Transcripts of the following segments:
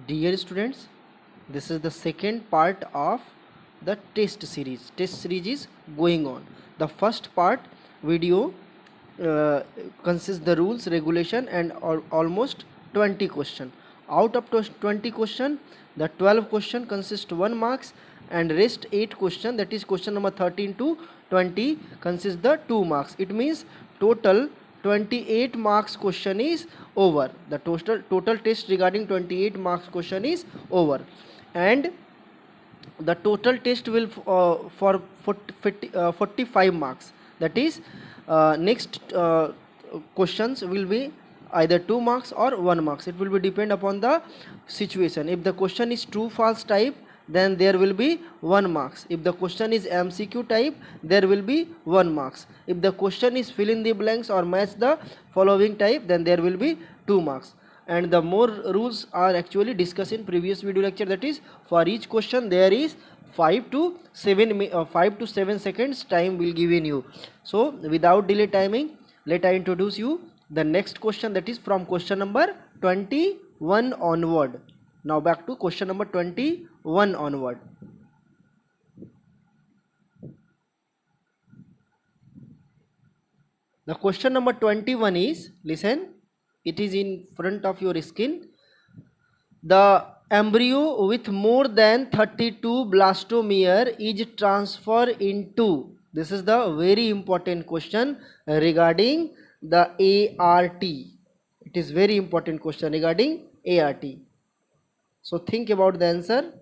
Dear students, this is the second part of the test series. Test series is going on. The first part video consists the rules, regulation and almost 20 question. Out of 20 question, the 12 question consist 1 marks and rest 8 question, that is question number 13 to 20 consists the 2 marks. It means total 28 marks question is over. The total test regarding 28 marks question is over, and the total test will for 45 marks, that is next questions will be either 2 marks or 1 marks. It will be depend upon the situation. If the question is true false type, then there will be 1 marks. If the question is MCQ type, there will be 1 marks. If the question is fill in the blanks or match the following type, then there will be 2 marks. And the more rules are actually discussed in previous video lecture, that is for each question there is 5 to 7 seconds time will given you. So without delay timing, let I introduce you the next question, that is from question number 21 onward. Now back to question number 21 onward. The question number 21 is, listen, it is in front of your screen. The embryo with more than 32 blastomere is transferred into, this is the very important question regarding the ART. It is very important question regarding ART. So think about the answer.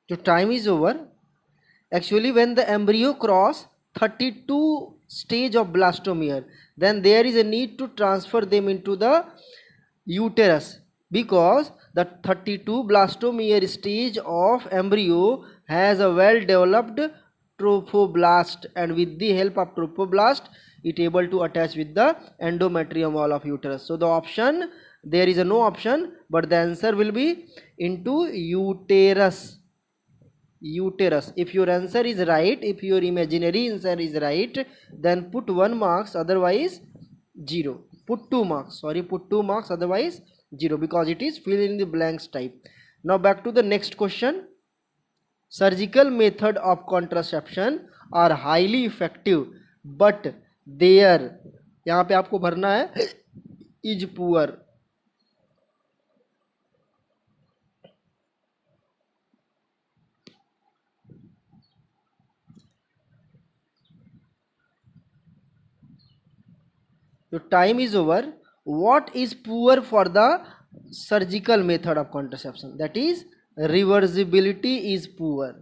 So time is over. Actually, when the embryo cross 32 stage of blastomere, then there is a need to transfer them into the uterus, because the 32 blastomere stage of embryo has a well developed trophoblast, and with the help of trophoblast it able to attach with the endometrium wall of uterus. So the option, there is a no option, but the answer will be into uterus. Uterus. If your answer is right, if your imaginary answer is right, then put 1 marks, otherwise 0. Put 2 marks, sorry, put 2 marks, otherwise 0, because it is fill in the blanks type. Now back to the next question. Surgical method of contraception are highly effective, but their, यहाँ पे आपको भरना है is poor. So time is over. What is poor for the surgical method of contraception? That is reversibility is poor.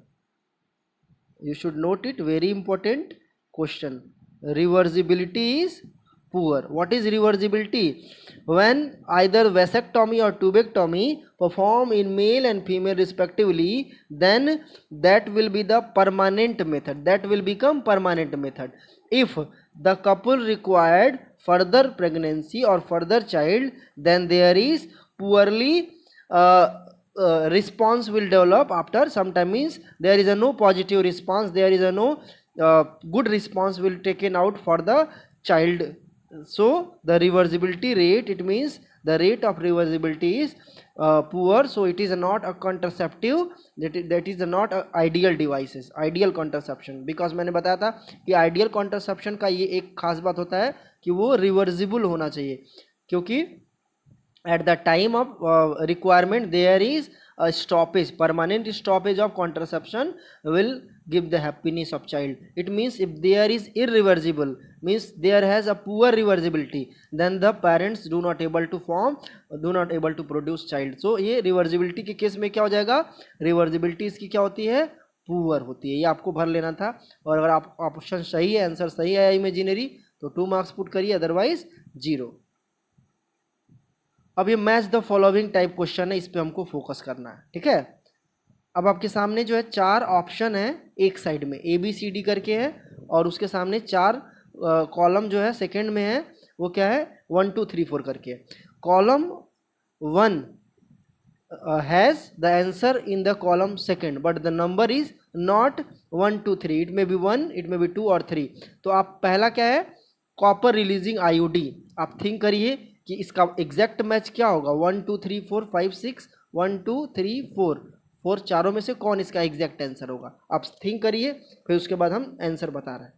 You should note it, very important question. Reversibility is poor. What is reversibility? When either vasectomy or tubectomy perform in male and female respectively, then that will be the permanent method. That will become permanent method. If the couple required further pregnancy or further child, then there is poorly response will develop after some time, means there is a no positive response, there is a no good response will taken out for the child. So the reversibility rate, it means the rate of reversibility is poor. So it is not a contraceptive, that is not a ideal devices, ideal contraception. Because मैंने बताया था कि ideal contraception का ये एक खास बात होता है कि वो reversible होना चाहिए, क्योंकि at the time of requirement there is a stoppage, permanent stoppage of contraception will give the happiness of child. It means if there is irreversible, means there has a poor reversibility, then the parents do not able to form, do not able to produce child. So ये reversibility के case में क्या हो जाएगा, reversibility इसकी क्या होती है, पुअर होती है. ये आपको भर लेना था. और अगर आप ऑप्शन सही है, आंसर सही है इमेजिनरी, तो 2 मार्क्स पुट करिए, अदरवाइज 0. अब ये match the following type question है, इस पे हमको फोकस करना है. ठीक है. अब आपके सामने जो है 4 ऑप्शन है एक साइड में, ABCD करके है, और उसके सामने 4 कॉलम जो है सेकंड में है, वो क्या है 1 2 3 4 करके. Column 1 has the answer in the column second, but the number is not 1 2 3, it may be 1, it may be 2 और 3. तो आप पहला क्या है, कॉपर रिलीजिंग आईओडी. आप थिंक करिए कि इसका एग्जैक्ट मैच क्या होगा. 1 2 3 4 5 6, 1 2 3 4 चारों में से कौन इसका एग्जैक्ट आंसर होगा. आप थिंक करिए, फिर उसके बाद हम आंसर बता रहे हैं.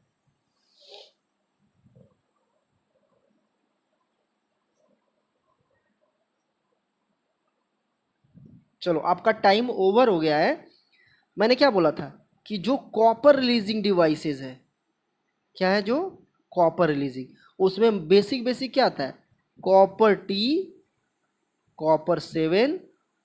चलो, आपका टाइम ओवर हो गया है. मैंने क्या बोला था कि जो कॉपर रिलीजिंग डिवाइसेस है, क्या है जो कॉपर रिलीजिंग, उसमें बेसिक क्या आता है, कॉपर टी, कॉपर 7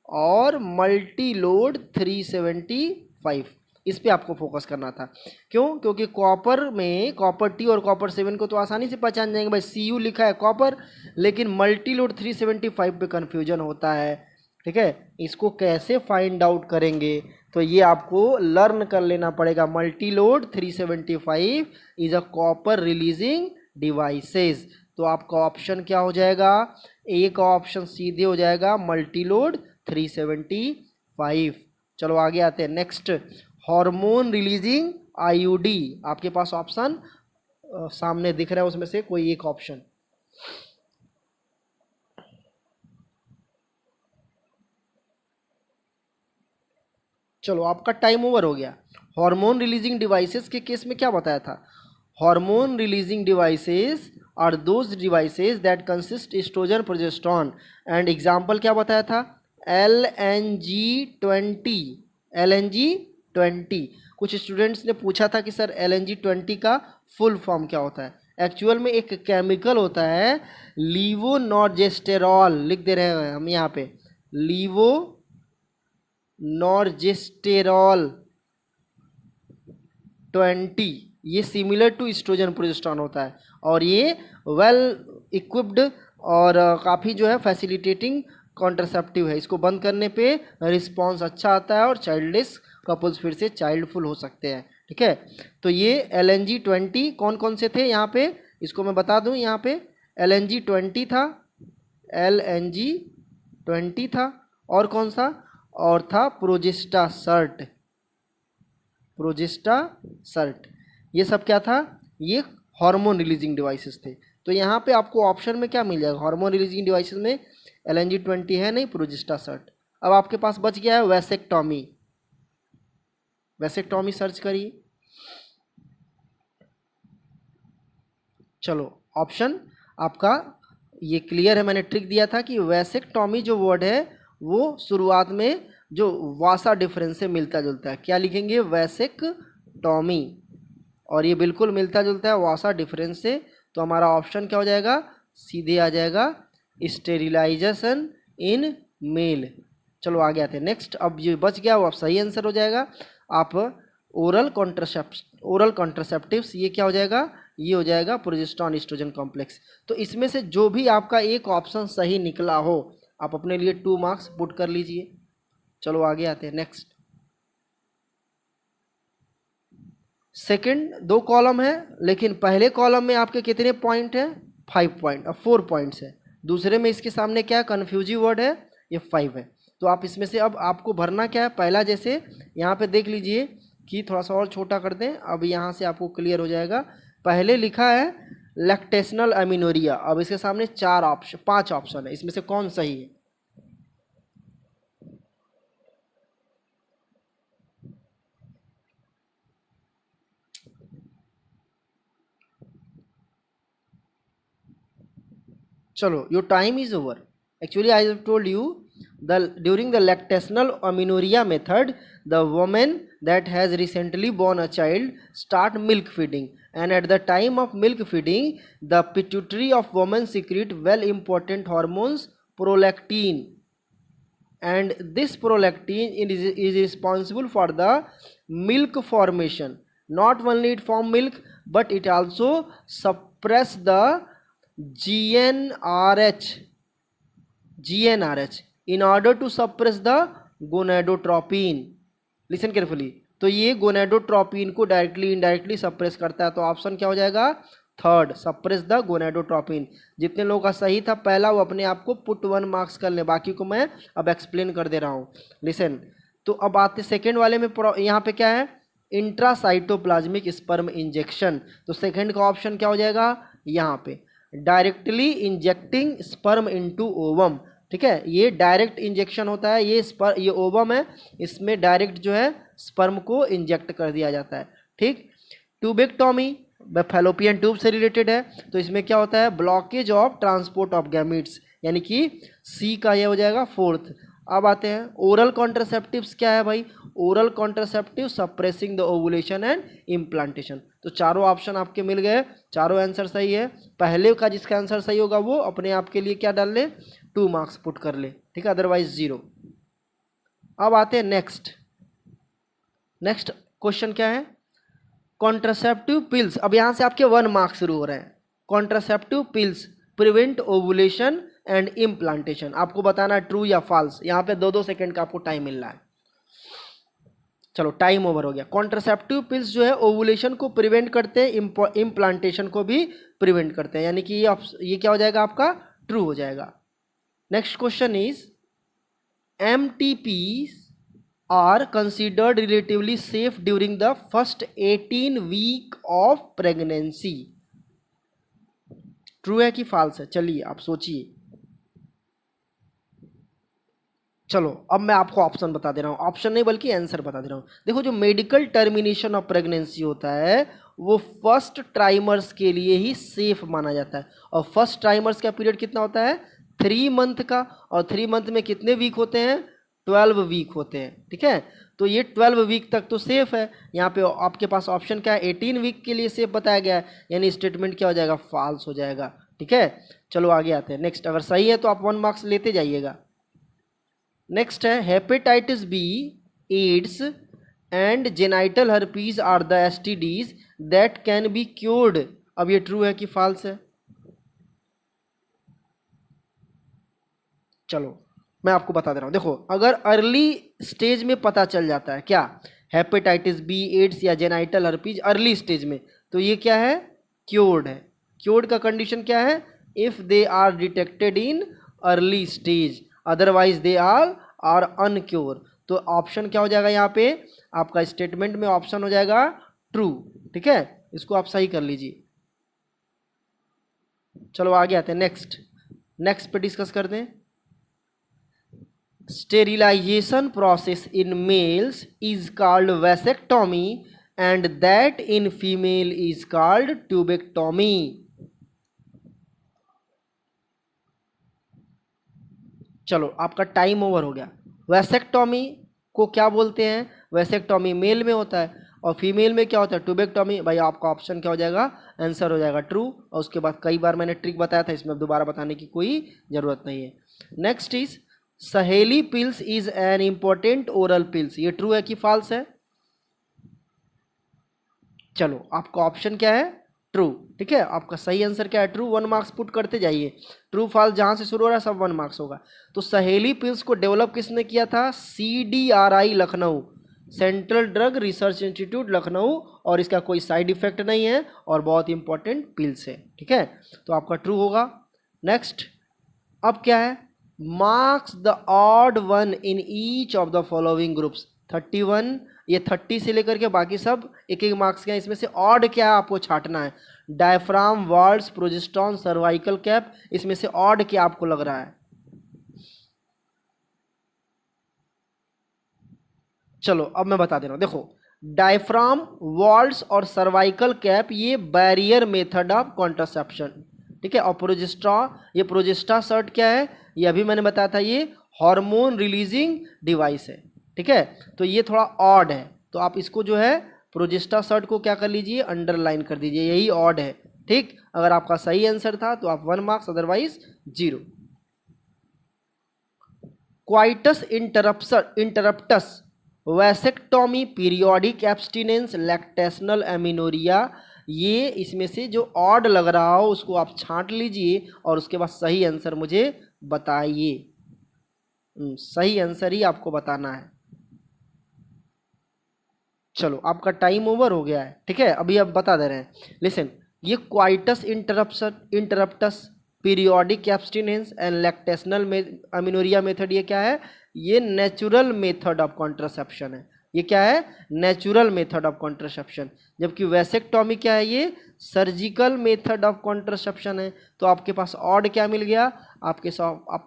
और मल्टी लोड 375. इस पे आपको फोकस करना था. क्यों? क्योंकि कॉपर में कॉपर टी और कॉपर 7 को तो आसानी से पहचान जाएंगे भाई, सी यू लिखा है कॉपर, लेकिन मल्टी लोड 375 पे कन्फ्यूजन होता है. ठीक है, इसको कैसे फाइंड आउट करेंगे, तो ये आपको लर्न कर लेना पड़ेगा. Multi load 375 is a copper releasing devices. तो आपका ऑप्शन क्या हो जाएगा, ए का ऑप्शन सीधे हो जाएगा मल्टी लोड 375. चलो आगे आते हैं. Next, hormone releasing IUD. आपके पास ऑप्शन सामने दिख रहा है, उसमें से कोई एक ऑप्शन. चलो, आपका टाइम ओवर हो गया. हार्मोन रिलीजिंग डिवाइसेस के केस में क्या बताया था, hormone releasing devices are those devices that consist estrogen progesterone. And example क्या बताया था, LNG-20. LNG-20. कुछ स्टूडेंट्स ने पूछा था कि सर LNG-20 का फुल फॉर्म क्या होता है. एक्चुअल में एक केमिकल होता है लीवोनॉर्जेस्टेरॉल, लिख दे रहे हैं हम यहाँ पे, लीवोनॉर्जेस्टेरॉल 20. ये सिमिलर टू एस्ट्रोजन प्रोजेस्टेरॉन होता है, और ये वेल इक्विप्ड और काफ़ी जो है फैसिलिटेटिंग कॉन्ट्रासेप्टिव है. इसको बंद करने पे रिस्पॉन्स अच्छा आता है और चाइल्डलेस कपल्स फिर से चाइल्डफुल हो सकते हैं. ठीक है, तो ये LNG-20 कौन कौन से थे यहाँ पे, इसको मैं बता दूँ. यहाँ पे LNG-20 था, LNG-20 था, और कौन सा और था, प्रोजेस्टासर्ट. प्रोजेस्टासर्ट, ये सब क्या था, ये हार्मोन रिलीजिंग डिवाइसेस थे. तो यहाँ पे आपको ऑप्शन में क्या मिल जाएगा, हार्मोन रिलीजिंग डिवाइसेस में LNG-20 है नहीं, प्रोजेस्टासर्ट. अब आपके पास बच गया है वैसेक्टॉमी. वैसेक्टॉमी सर्च करिए. चलो, ऑप्शन आपका ये क्लियर है. मैंने ट्रिक दिया था कि वैसेक्टॉमी जो वर्ड है वो शुरुआत में जो वासा डिफरेंस से मिलता जुलता है. क्या लिखेंगे, वैसेक्टॉमी, और ये बिल्कुल मिलता जुलता है वासा डिफरेंस से. तो हमारा ऑप्शन क्या हो जाएगा, सीधे आ जाएगा स्टेरिलाइजेशन इन मेल. चलो आगे आते हैं. नेक्स्ट, अब ये बच गया वो अब सही आंसर हो जाएगा. आप ओरल कॉन्ट्रासेप्टिव्स, ये क्या हो जाएगा, ये हो जाएगा प्रोजेस्टेरॉन एस्ट्रोजन कॉम्प्लेक्स. तो इसमें से जो भी आपका एक ऑप्शन सही निकला हो, आप अपने लिए 2 मार्क्स पुट कर लीजिए. चलो आगे आते हैं. नेक्स्ट, सेकंड 2 कॉलम है, लेकिन पहले कॉलम में आपके कितने पॉइंट हैं, 5 पॉइंट, 4 पॉइंट्स है. दूसरे में इसके सामने क्या कन्फ्यूजिव वर्ड है, ये 5 है. तो आप इसमें से अब आपको भरना क्या है, पहला जैसे यहाँ पे देख लीजिए कि थोड़ा सा और छोटा कर दें, अब यहाँ से आपको क्लियर हो जाएगा. पहले लिखा है लैक्टेशनल अमीनोरिया. अब इसके सामने 5 ऑप्शन है, इसमें से कौन सही है. चलो, your time is over. Actually, I have told you, during the lactational amenorrhea method, the woman that has recently born a child start milk feeding, and at the time of milk feeding, the pituitary of woman secrete well important hormones prolactin, and this prolactin is responsible for the milk formation. Not only it form milk, but it also suppress the GnRH in order to suppress the gonadotropin. Listen carefully. तो ये gonadotropin को directly indirectly suppress करता है. तो option क्या हो जाएगा, third suppress the gonadotropin. जितने लोगों का सही था पहला वो अपने आप को पुट 1 मार्क्स कर ले, बाकी को मैं अब एक्सप्लेन कर दे रहा हूँ। लिसन, तो अब आते सेकेंड वाले में, यहाँ पे क्या है, इंट्रासाइटोप्लाज्मिक स्पर्म इंजेक्शन। तो सेकेंड का ऑप्शन क्या हो जाएगा यहाँ पे, directly injecting sperm into ovum. ठीक है, ये डायरेक्ट इंजेक्शन होता है, ये ओवम है, इसमें डायरेक्ट जो है स्पर्म को इंजेक्ट कर दिया जाता है। ठीक, ट्यूबेक्टोमी फैलोपियन ट्यूब से रिलेटेड है, तो इसमें क्या होता है, blockage of transport of gametes, यानी कि सी का ये हो जाएगा फोर्थ। अब आते हैं ओरल कॉन्ट्रासेप्टिव्स, क्या है भाई, oral contraceptive suppressing the ovulation and implantation. तो चारों ऑप्शन आपके मिल गए, चारों आंसर सही है। पहले का जिसका आंसर सही होगा वो अपने आप के लिए क्या डाल ले, 2 मार्क्स पुट कर ले, ठीक है, अदरवाइज 0। अब आते हैं नेक्स्ट क्वेश्चन क्या है, कॉन्ट्रासेप्टिव पिल्स। अब यहाँ से आपके 1 मार्क्स शुरू हो रहे हैं। Contraceptive pills prevent ovulation and implantation, आपको बताना है ट्रू या फॉल्स। यहाँ पे 2-2 सेकंड का आपको टाइम मिल रहा है। चलो टाइम ओवर हो गया। कॉन्ट्रासेप्टिव पिल्स जो है ओवुलेशन को प्रिवेंट करते हैं, इम्प्लांटेशन को भी प्रिवेंट करते हैं, यानी कि ये क्या हो जाएगा आपका, ट्रू हो जाएगा। Next question is MTPs are considered relatively safe during the first 18 week of pregnancy। True है कि फॉल्स है, चलिए आप सोचिए। चलो अब मैं आपको ऑप्शन बता दे रहा हूँ, ऑप्शन नहीं बल्कि आंसर बता दे रहा हूँ। देखो, जो मेडिकल टर्मिनेशन ऑफ प्रेगनेंसी होता है वो फर्स्ट ट्राइमर्स के लिए ही सेफ माना जाता है। और फर्स्ट ट्राइमर्स का पीरियड कितना होता है, 3 मंथ का, और 3 मंथ में कितने वीक होते हैं, 12 वीक होते हैं। ठीक है, तो ये 12 वीक तक तो सेफ है। यहाँ पे आपके पास ऑप्शन क्या है, 18 वीक के लिए सेफ बताया गया है, यानी स्टेटमेंट क्या हो जाएगा, फॉल्स हो जाएगा। ठीक है, चलो आगे आते हैं नेक्स्ट। अगर सही है तो आप 1 मार्क्स लेते जाइएगा। नेक्स्ट है hepatitis B, AIDS and genital herpes are the STDs that can be cured. अब ये ट्रू है कि फॉल्स है, चलो मैं आपको बता दे रहा हूँ। देखो, अगर अर्ली स्टेज में पता चल जाता है क्या, हेपेटाइटिस बी, एड्स या जेनाइटल हर्पीज अर्ली स्टेज में, तो ये क्या है, क्योर्ड है। क्योर्ड का कंडीशन क्या है, if they are detected in early stage, otherwise they are uncure. तो ऑप्शन क्या हो जाएगा यहाँ पे, आपका स्टेटमेंट में ऑप्शन हो जाएगा ट्रू। ठीक है, इसको आप सही कर लीजिए। चलो आगे आते हैं नेक्स्ट पे डिस्कस करते हैं। Sterilization process in males is called vasectomy and that in female is called tubectomy। चलो आपका टाइम ओवर हो गया। वैसेक्टोमी को क्या बोलते हैं, वैसेक्टोमी मेल में होता है, और फीमेल में क्या होता है, ट्यूबेक्टोमी। भाई आपका ऑप्शन क्या हो जाएगा, आंसर हो जाएगा ट्रू। और उसके बाद कई बार मैंने ट्रिक बताया था, इसमें दोबारा बताने की कोई ज़रूरत नहीं है। नेक्स्ट इज सहेली pills is an important oral pills, ये ट्रू है कि फॉल्स है। चलो आपका ऑप्शन क्या है, ट्रू। ठीक है, आपका सही आंसर क्या है, ट्रू। 1 मार्क्स पुट करते जाइए, ट्रू फॉल्स जहां से शुरू हो रहा है सब 1 मार्क्स होगा। तो सहेली पिल्स को डेवलप किसने किया था, CDRI Lucknow, central drug research institute Lucknow, और इसका कोई साइड इफेक्ट नहीं है और बहुत इंपॉर्टेंट पिल्स है। ठीक है, तो आपका ट्रू होगा। नेक्स्ट, अब क्या है, marks the odd one in each of the following groups. 31, ये 30 से लेकर के बाकी सब 1-1 मार्क्स के हैं, इसमें से ऑड क्या है आपको छांटना है। डायफ्राम, वॉल्स, प्रोजेस्टॉन, सर्वाइकल कैप, इसमें से ऑड क्या आपको लग रहा है। चलो अब मैं बता दे रहा हूं, देखो, डायफ्राम, वॉल्स और सर्वाइकल कैप ये बैरियर मेथड ऑफ कॉन्ट्रासेप्शन। ठीक है, और ये प्रोजेस्टा सर्ट क्या है, ये अभी मैंने बताया था, ये हार्मोन रिलीजिंग डिवाइस है। ठीक है, तो ये थोड़ा ऑड है, तो आप इसको जो है प्रोजेस्टा सर्ट को क्या कर लीजिए, अंडरलाइन कर दीजिए, यही ऑड है। ठीक, अगर आपका सही आंसर था तो आप 1 marks, otherwise 0। Coitus interruptus, vasectomy, periodic abstinence, lactational amenorrhoea, ये इसमें से जो ऑड लग रहा हो उसको आप छांट लीजिए और उसके बाद सही आंसर मुझे बताइए। सही आंसर ही आपको बताना है। चलो आपका टाइम ओवर हो गया है। ठीक है, अभी अब बता दे रहे हैं, लिसन, ये coitus interruptus, periodic abstinence and lactational amenorrhoea method, ये क्या है? ये नेचुरल मेथड ऑफ कॉन्ट्रासेप्शन है। ये क्या है? Natural method of contraception. जबकि वैसेक्टोमी क्या है? ये सर्जिकल मेथड ऑफ कॉन्ट्रासेप्शन है। तो आपके पास ऑड क्या मिल गया? आपके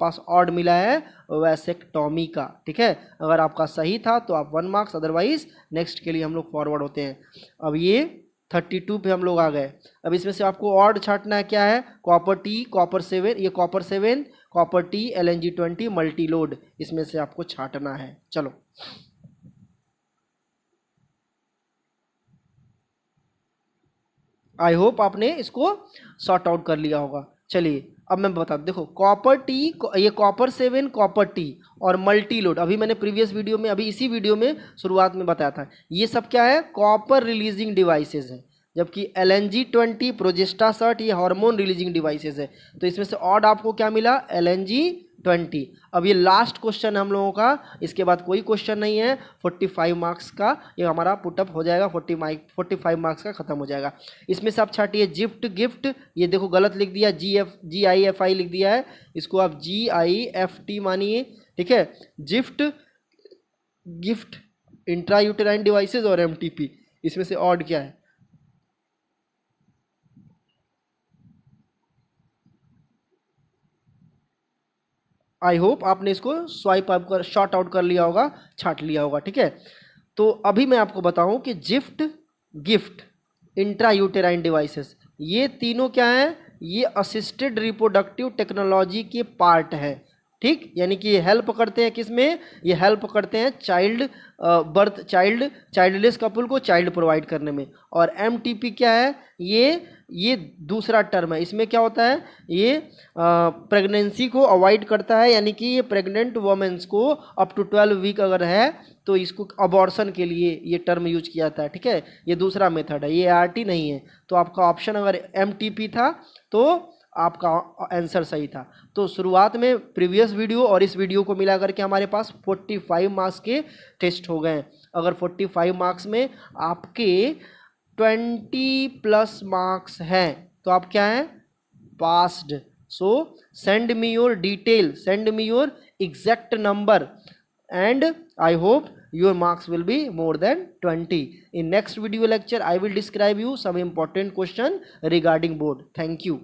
पास ऑड मिला है वैसेक्टोमी का। ठीक है, अगर आपका सही था तो आप 1 मार्क्स, अदरवाइज नेक्स्ट के लिए हम लोग फॉरवर्ड होते हैं। अब ये 32 पे हम लोग आ गए। अब इसमें से आपको ऑड छांटना है। क्या है? कॉपर टी, कॉपर 7, ये copper 7, copper T, LNG20 multi load, इसमें से आपको छांटना है। चलो, आई होप आपने इसको सॉर्ट आउट कर लिया होगा। चलिए अब मैं बता दूं, देखो कॉपर टी, ये कॉपर 7, कॉपर टी और मल्टी लोड, अभी मैंने प्रीवियस वीडियो में, अभी इसी वीडियो में शुरुआत में बताया था, ये सब क्या है? कॉपर रिलीजिंग डिवाइसेस है। जबकि LNG20 प्रोजेस्टासर्ट ये हार्मोन रिलीजिंग डिवाइसेस है। तो इसमें से ऑड आपको क्या मिला? LNG20। अब ये लास्ट क्वेश्चन हम लोगों का, इसके बाद कोई क्वेश्चन नहीं है। 45 मार्क्स का ये हमारा पुटअप हो जाएगा, 45 मार्क्स का खत्म हो जाएगा। इसमें से आप छाटिए गिफ्ट, ये देखो गलत लिख दिया, GIFI लिख दिया है, इसको आप GIFT मानिए। ठीक है, गिफ्ट इंट्रा यूटेराइन डिवाइसेस और MTP, इसमें से ऑड क्या है? आई होप आपने इसको स्वाइप अप कर, शॉर्ट आउट कर लिया होगा, छाट लिया होगा। ठीक है, तो अभी मैं आपको बताऊं कि गिफ्ट इंट्रा यूटेराइन डिवाइसेस, ये तीनों क्या है? ये असिस्टेड रिप्रोडक्टिव टेक्नोलॉजी के पार्ट है। ठीक, यानी कि ये हेल्प करते हैं किसमें? ये हेल्प करते हैं चाइल्डलेस कपल को चाइल्ड प्रोवाइड करने में। और MTP क्या है? ये दूसरा टर्म है। इसमें क्या होता है? ये प्रेगनेंसी को अवॉइड करता है, यानी कि ये प्रेग्नेंट वुमेन्स को अप टू 12 वीक अगर है तो इसको अबॉर्शन के लिए ये टर्म यूज किया जाता है। ठीक है, ये दूसरा मेथड है, ये ART नहीं है। तो आपका ऑप्शन अगर MTP था तो आपका आंसर सही था। तो शुरुआत में प्रीवियस वीडियो और इस वीडियो को मिला करके हमारे पास 45 मार्क्स के टेस्ट हो गए। अगर 45 मार्क्स में आपके 20+ मार्क्स हैं तो आप क्या हैं? Passed. So send me your detail, send me your exact number, and I hope your marks will be more than 20. In next video lecture I will describe you some important question regarding board. Thank you.